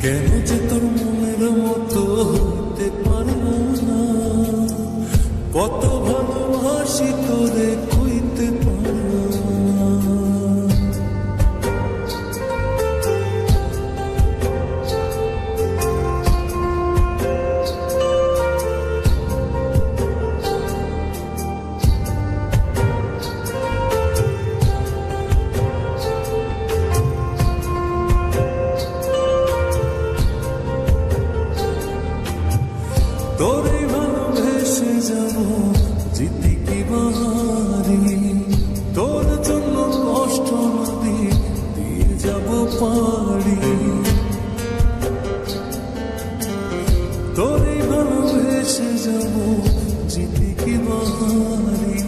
কেন যে তোর মনের মতো হতে পারবো না, কত ভালোবাসি তোরে কইতে পারবো না। তোরে ভালোবেসে যাব জিতে কি বাহারি, তোর জন্য কষ্ট নদী দিয়ে যাব পাড়ি। তোরে ভালোবেসে যাব জিতে কি বাহারি,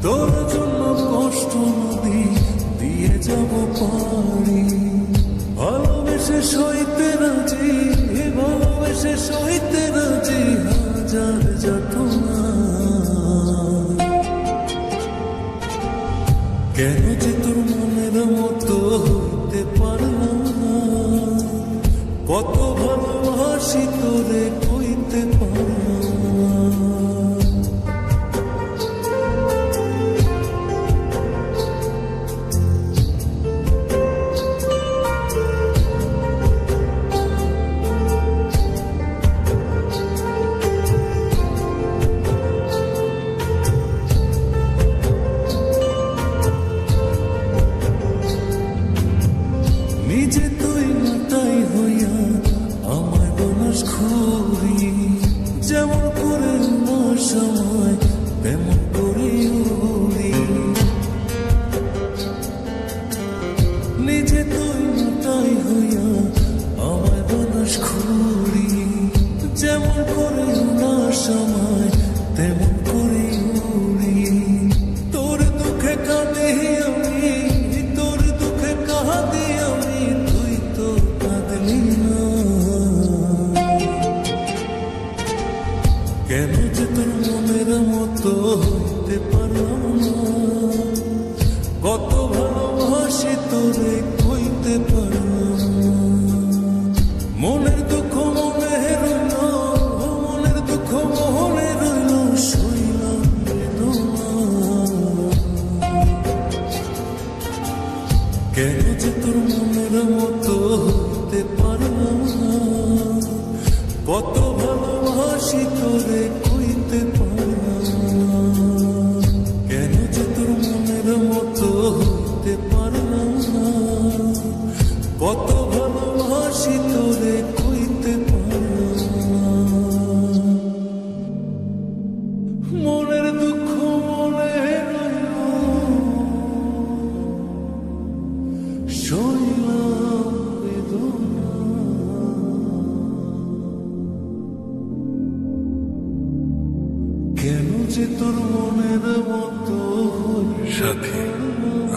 তোর জন্য কষ্ট নদী দিয়ে যাব পাড়ি। ভালোবেসে সইতে রাজি, ভালোবেসে সইতে রাজি হাজার যাতনা। কেন যে তোর মনের মতো হইতে পারলাম না, কত ভালোবাসি তোরে কইতে পারলাম না। নিজে তুই মাতাই হইয়া আমায় বনস খুরি, যেমন করে না সময় তেমন করে উড়ি। নিজে তুই মাতাই হইয়া আমায় বনস খুরি, যেমন করে না সময় তেমন করে উড়ি। তোর দুঃখে কাঁদি আমি, তোর দুঃখে কাঁদি আমি, তুই তো কাঁদলি না। কেন যে তোর মনের মতো হইতে পারলাম না, কত ভালোবাসি তোরে কইতে পারলাম না। মনের দুঃখ মনে রইল, মনের দুঃখ মনে রইল, শুইলাম বেদনা। কেন যে তোর মনের মতো হইতে পারলাম না, কত ভালোবাসি তোরে কইতে পারলাম না। কেন যে তোর মনের মতো হইতে পারলাম না, কত ভালোবাসি তোরে কইতে পারলাম না। মনের দুঃখ মনে রইল, শৈলাম বেদনা। কেন যে তোর মনের মতো সাথী,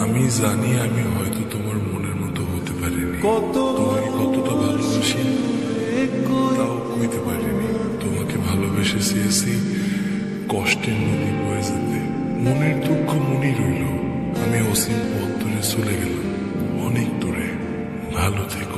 আমি জানি আমি হয়তো তোমার মনের মতো হতে পারিনি, তোমাকে কতটা ভালোবাসি তাও কইতে পারিনি। তোমাকে ভালোবেসে চেয়েছি কষ্টের নদী বয়ে যেতে, মনের দুঃখ মনে রইল। আমি অসীম পথ ধরে চলে গেলাম অনেক দূরে, ভালো থেকো।